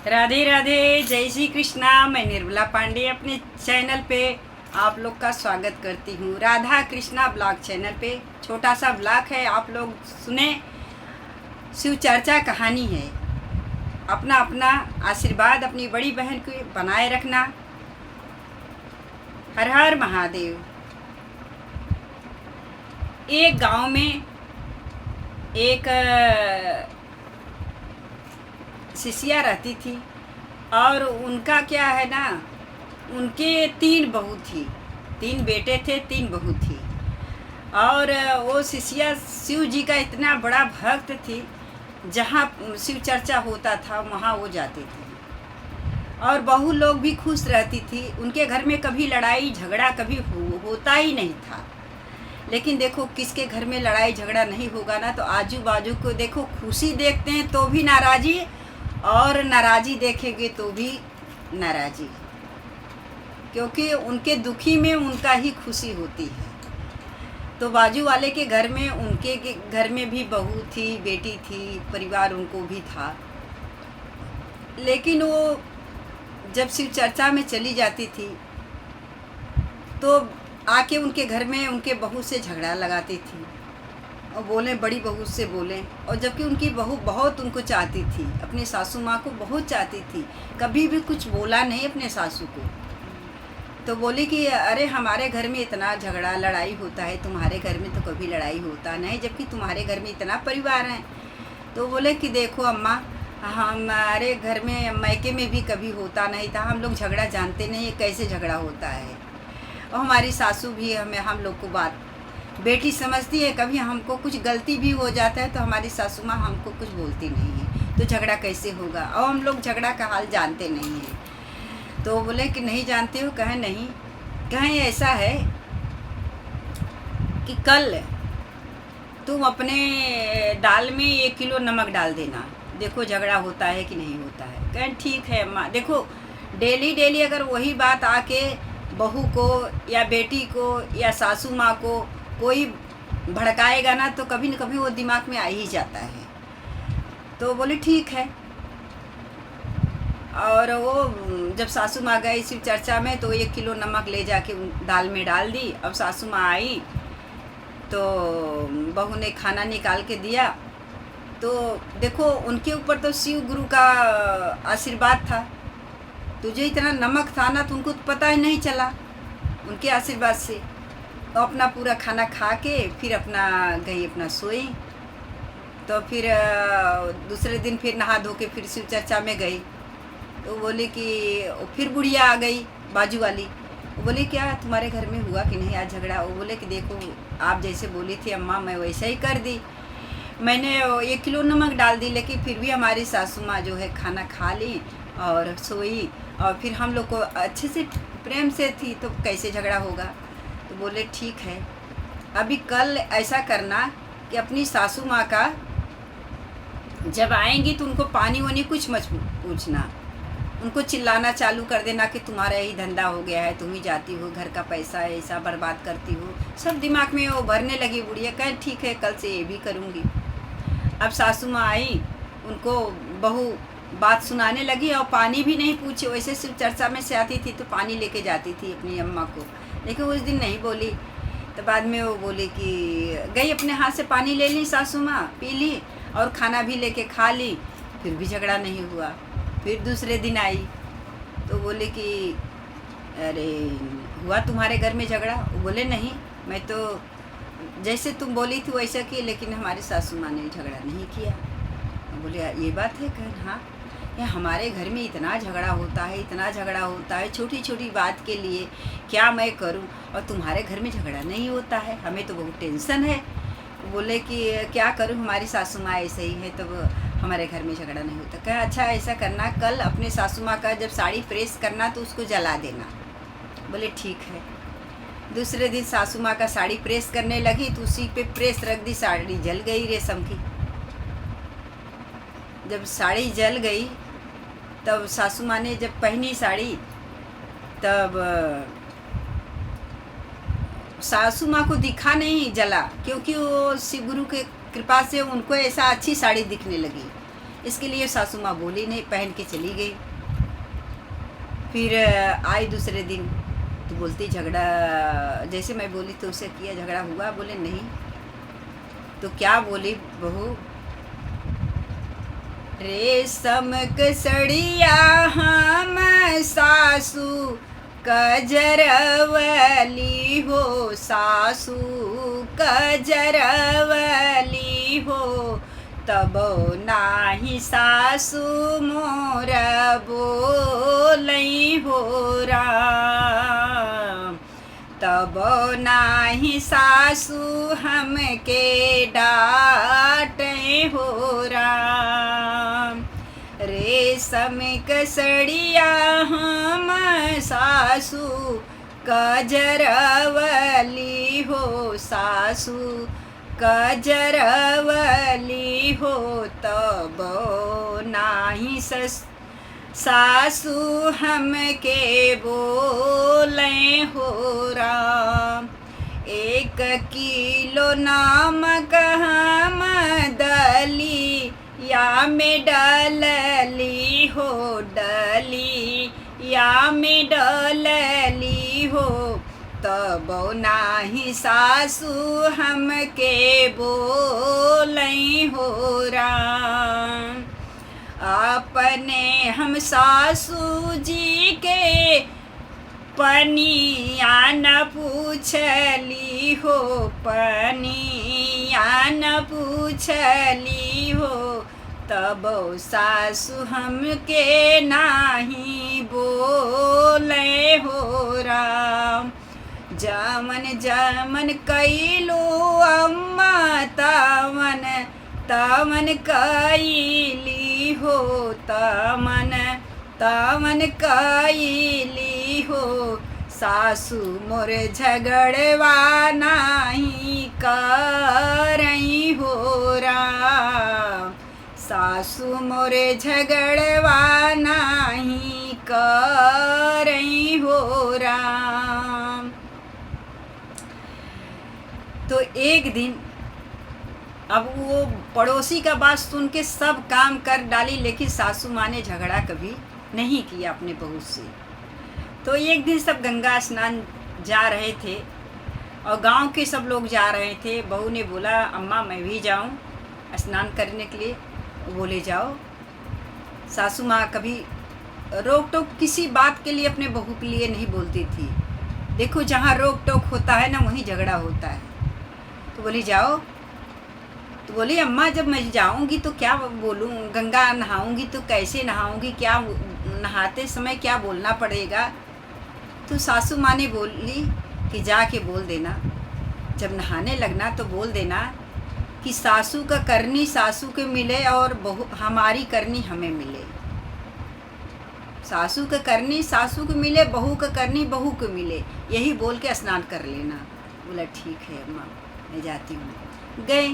राधे राधे, जय श्री कृष्णा। मैं निर्मला पांडे अपने चैनल पे आप लोग का स्वागत करती हूँ। राधा कृष्णा ब्लॉग चैनल पे छोटा सा ब्लॉग है, आप लोग सुने। शिव चर्चा कहानी है। अपना अपना आशीर्वाद अपनी बड़ी बहन को बनाए रखना। हर हर महादेव। एक गांव में एक शिष्या रहती थी और उनका क्या है ना, उनके 3 बहू थी। 3 बेटे थे, 3 बहू थी। और वो शिष्या शिव जी का इतना बड़ा भक्त थी, जहाँ शिव चर्चा होता था वहाँ वो जाती थी। और बहू लोग भी खुश रहती थी। उनके घर में कभी लड़ाई झगड़ा कभी होता ही नहीं था। लेकिन देखो, किसके घर में लड़ाई झगड़ा नहीं होगा ना, तो आजू बाजू को देखो, खुशी देखते हैं तो भी नाराज़ी, और नाराज़ी देखेंगे तो भी नाराज़ी, क्योंकि उनके दुखी में उनका ही खुशी होती है। तो बाजू वाले के घर में, उनके घर में भी बहू थी, बेटी थी, परिवार उनको भी था। लेकिन वो जब शिव चर्चा में चली जाती थी तो आके उनके घर में उनके बहू से झगड़ा लगाती थी और बोले, बड़ी बहू से बोले। और जबकि उनकी बहू बहुत उनको चाहती थी, अपनी सासू माँ को बहुत चाहती थी, कभी भी कुछ बोला नहीं अपने सासू को। तो बोली कि अरे हमारे घर में इतना झगड़ा लड़ाई होता है, तुम्हारे घर में तो कभी लड़ाई होता नहीं, जबकि तुम्हारे घर में इतना परिवार है। तो बोले कि देखो अम्मा, हमारे घर में मायके में भी कभी होता नहीं था, हम लोग झगड़ा जानते नहीं है कैसे झगड़ा होता है। और हमारी सासू भी हम लोग को बात बेटी समझती है। कभी हमको कुछ गलती भी हो जाता है तो हमारी सासू माँ हमको कुछ बोलती नहीं है, तो झगड़ा कैसे होगा। और हम लोग झगड़ा का हाल जानते नहीं हैं। तो बोले कि नहीं जानते हो। कहें नहीं, कहें ऐसा है कि कल तुम अपने दाल में 1 किलो नमक डाल देना, देखो झगड़ा होता है कि नहीं होता है। कहें ठीक है अम्मा। देखो, डेली डेली अगर वही बात आके बहू को या बेटी को या सासू माँ को कोई भड़काएगा ना, तो कभी न कभी वो दिमाग में आ ही जाता है। तो बोले ठीक है। और वो जब सासू माँ गई शिव चर्चा में तो 1 किलो नमक ले जाके दाल में डाल दी। अब सासू माँ आई तो बहू ने खाना निकाल के दिया। तो देखो, उनके ऊपर तो शिव गुरु का आशीर्वाद था। तुझे इतना नमक था ना, तो उनको तो पता ही नहीं चला उनके आशीर्वाद से। तो अपना पूरा खाना खा के फिर अपना गई, अपना सोई। तो फिर दूसरे दिन फिर नहा धो के फिर शिव चर्चा में गई। तो बोली कि फिर बुढ़िया आ गई बाजू वाली। वो बोली क्या तुम्हारे घर में हुआ कि नहीं आज झगड़ा। वो बोले कि देखो, आप जैसे बोली थी अम्मा, मैं वैसा ही कर दी। मैंने 1 किलो नमक डाल दी, लेकिन फिर भी हमारी सासू माँ जो है खाना खा ली और सोई। और फिर हम लोग को अच्छे से प्रेम से थी, तो कैसे झगड़ा होगा। तो बोले ठीक है, अभी कल ऐसा करना कि अपनी सासू माँ का जब आएंगी तो उनको पानी वानी कुछ मत पूछना, उनको चिल्लाना चालू कर देना कि तुम्हारा यही धंधा हो गया है, तुम ही जाती हो, घर का पैसा ऐसा बर्बाद करती हो। सब दिमाग में वो भरने लगी बुढ़िया। कहे ठीक है, कल से ये भी करूँगी। अब सासू माँ आई, उनको बहू बात सुनाने लगी और पानी भी नहीं पूछे। वैसे शिव चर्चा में से आती थी तो पानी लेके जाती थी अपनी अम्मा को, लेकिन उस दिन नहीं बोली। तो बाद में वो बोली कि गई अपने हाथ से पानी ले ली सासू माँ, पी ली और खाना भी लेके खा ली, फिर भी झगड़ा नहीं हुआ। फिर दूसरे दिन आई तो बोले कि अरे हुआ तुम्हारे घर में झगड़ा। वो बोले नहीं, मैं तो जैसे तुम बोली थी वैसा की, लेकिन हमारी सासू माँ ने झगड़ा नहीं किया। बोले ये बात है। कहें हाँ, या हमारे घर में इतना झगड़ा होता है, इतना झगड़ा होता है, छोटी छोटी बात के लिए क्या मैं करूं, और तुम्हारे घर में झगड़ा नहीं होता है, हमें तो बहुत टेंशन है। बोले कि क्या करूं, हमारी सासू माँ ऐसे ही है, तब हमारे घर में झगड़ा नहीं होता। कहा अच्छा ऐसा करना, कल अपने सासू माँ का जब साड़ी प्रेस करना तो उसको जला देना। बोले ठीक है। दूसरे दिन सासू माँ का साड़ी प्रेस करने लगी तो उसी पे प्रेस रख दी, साड़ी जल गई रेशम की। जब साड़ी जल गई तब सासू माँ ने जब पहनी साड़ी, तब सासू माँ को दिखा नहीं जला, क्योंकि वो शिव गुरु के कृपा से उनको ऐसा अच्छी साड़ी दिखने लगी। इसके लिए सासू माँ बोली नहीं, पहन के चली गई। फिर आई दूसरे दिन तो बोलती झगड़ा, जैसे मैं बोली तो उसे किया, झगड़ा हुआ? बोले नहीं। तो क्या बोली बहू? रेशम कसड़िया हम सासू कजरवली हो, सासू कजरवली हो, तब नाही सासू मोर बोलई हो राम, तब नाही सासू हमके डांटे हो राम। रेशम कसड़िया हम सासू कजरवली हो, सासू कजरवली हो, तब नाही सासू हमके बोले हो राम। 1 किलो नमक हम दली या में डलली हो, डली या में डलली हो, तब नाही सासू हमके बोलई हो राम। अपने हम सासू जी के पनिया न पूछली हो, पनिया न पूछली हो, तब सासू हमके नाही बोले हो राम। जमन जमन कैलो अम्मा तमन तमन कैली हो, तमन तमन कैली हो, सासू मोर झगड़वा नाही करई हो राम, सासू मोर झगड़वा नाही करई हो राम। तो एक दिन अब वो पड़ोसी का बात सुन के सब काम कर डाली, लेकिन सासू माँ ने झगड़ा कभी नहीं किया अपने बहू से। तो एक दिन सब गंगा स्नान जा रहे थे और गांव के सब लोग जा रहे थे। बहू ने बोला अम्मा मैं भी जाऊं स्नान करने के लिए। बोले जाओ। सासू माँ कभी रोक टोक किसी बात के लिए अपने बहू के लिए नहीं बोलती थी। देखो जहाँ रोक टोक होता है ना वहीं झगड़ा होता है। तो बोली जाओ। तो बोली अम्मा जब मैं जाऊंगी तो क्या बोलूं, गंगा नहाऊंगी तो कैसे नहाऊंगी, क्या नहाते समय क्या बोलना पड़ेगा। तो सासू माँ ने बोली कि जाके बोल देना, जब नहाने लगना तो बोल देना कि सासू का करनी सासू के मिले और बहू हमारी करनी हमें मिले। सासू का करनी सासू को मिले, बहू का करनी बहू को मिले, यही बोल के स्नान कर लेना। बोला ठीक है अम्मा मैं जाती हूँ। गए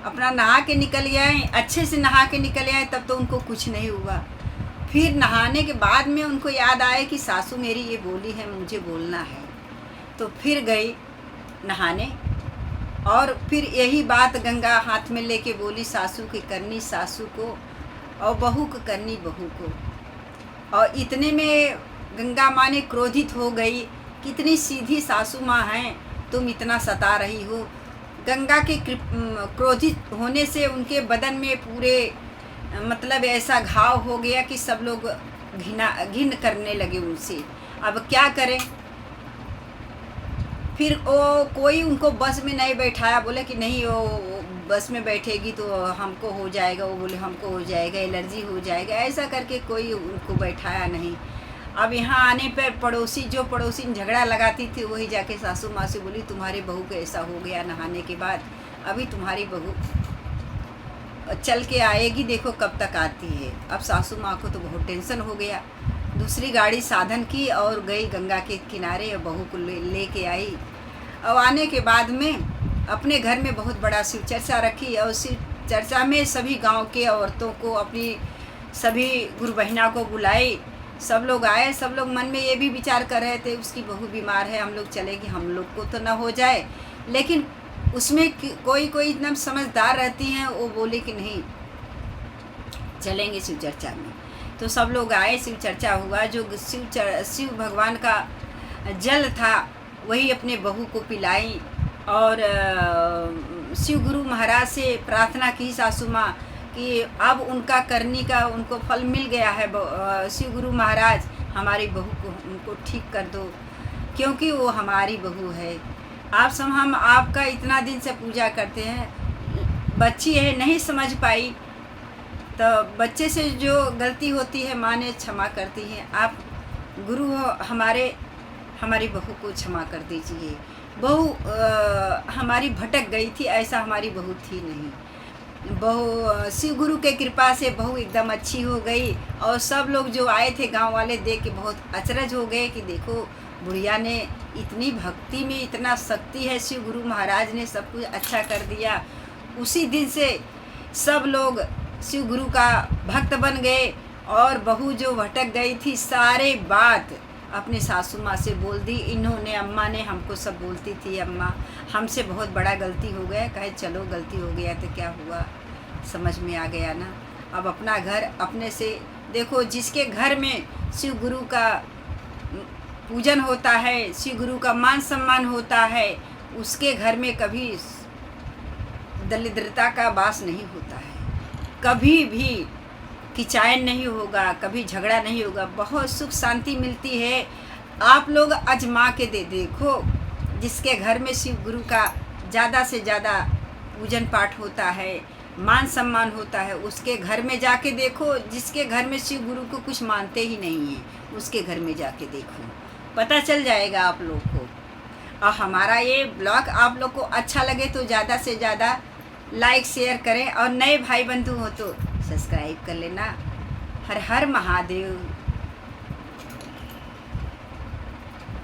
अपना नहा के निकल आए, अच्छे से नहा के निकल आए। तब तो उनको कुछ नहीं हुआ। फिर नहाने के बाद में उनको याद आया कि सासू मेरी ये बोली है मुझे बोलना है। तो फिर गई नहाने और फिर यही बात गंगा हाथ में लेके बोली सासू की करनी सासू को और बहू को करनी बहू को। और इतने में गंगा माँ ने क्रोधित हो गई, कितनी सीधी सासू माँ हैं, तुम इतना सता रही हो। गंगा के क्रोधित होने से उनके बदन में पूरे मतलब ऐसा घाव हो गया कि सब लोग घिन करने लगे उनसे। अब क्या करें। फिर वो कोई उनको बस में नहीं बैठाया। बोले कि नहीं वो बस में बैठेगी तो हमको हो जाएगा। वो बोले हमको हो जाएगा, एलर्जी हो जाएगा। ऐसा करके कोई उनको बैठाया नहीं। अब यहाँ आने पर पड़ोसी जो पड़ोसी झगड़ा लगाती थी वही जाके सासू माँ से बोली तुम्हारे बहू को ऐसा हो गया नहाने के बाद, अभी तुम्हारी बहू चल के आएगी, देखो कब तक आती है। अब सासू माँ को तो बहुत टेंशन हो गया। दूसरी गाड़ी साधन की और गई गंगा के किनारे और बहू को ले आई। अब आने के बाद में अपने घर में बहुत बड़ा शिव चर्चा रखी और शिव चर्चा में सभी गांव के औरतों को, अपनी सभी गुरु बहिना को बुलाई। सब लोग आए। सब लोग मन में ये भी विचार कर रहे थे उसकी बहू बीमार है, हम लोग चलेंगे, हम लोग को तो ना हो जाए। लेकिन उसमें कोई कोई इतना समझदार रहती हैं, वो बोले कि नहीं चलेंगे शिव चर्चा में। तो सब लोग आए, शिव चर्चा हुआ। जो शिव भगवान का जल था वही अपने बहू को पिलाई और शिव गुरु महाराज से प्रार्थना की सासू माँ कि अब उनका करनी का उनको फल मिल गया है। शिव गुरु महाराज हमारी बहू को उनको ठीक कर दो, क्योंकि वो हमारी बहू है। आप सब हम आपका इतना दिन से पूजा करते हैं, बच्ची है नहीं समझ पाई, तो बच्चे से जो गलती होती है माँ ने क्षमा करती है। आप गुरु हो हमारी बहू को क्षमा कर दीजिए। बहू हमारी भटक गई थी, ऐसा हमारी बहू थी नहीं। बहू शिव गुरु के कृपा से बहू एकदम अच्छी हो गई। और सब लोग जो आए थे गांव वाले देख के बहुत अचरज हो गए कि देखो बुढ़िया ने इतनी भक्ति में इतना शक्ति है, शिव गुरु महाराज ने सब कुछ अच्छा कर दिया। उसी दिन से सब लोग शिव गुरु का भक्त बन गए। और बहू जो भटक गई थी सारे बात अपने सासू माँ से बोल दी। इन्होंने अम्मा ने हमको सब बोलती थी, अम्मा हमसे बहुत बड़ा गलती हो गया। कहे चलो गलती हो गया तो क्या हुआ, समझ में आ गया ना। अब अपना घर अपने से देखो, जिसके घर में शिव गुरु का पूजन होता है, शिव गुरु का मान सम्मान होता है, उसके घर में कभी दरिद्रता का वास नहीं होता है, कभी भी किचायन नहीं होगा, कभी झगड़ा नहीं होगा, बहुत सुख शांति मिलती है। आप लोग आजमा के देखो, जिसके घर में शिव गुरु का ज़्यादा से ज़्यादा पूजन पाठ होता है, मान सम्मान होता है, उसके घर में जाके देखो। जिसके घर में शिव गुरु को कुछ मानते ही नहीं है, उसके घर में जाके देखो, पता चल जाएगा आप लोग को। और हमारा ये ब्लॉग आप लोग को अच्छा लगे तो ज़्यादा से ज़्यादा लाइक शेयर करें, और नए भाई बंधु हो तो सब्सक्राइब कर लेना। हर हर महादेव।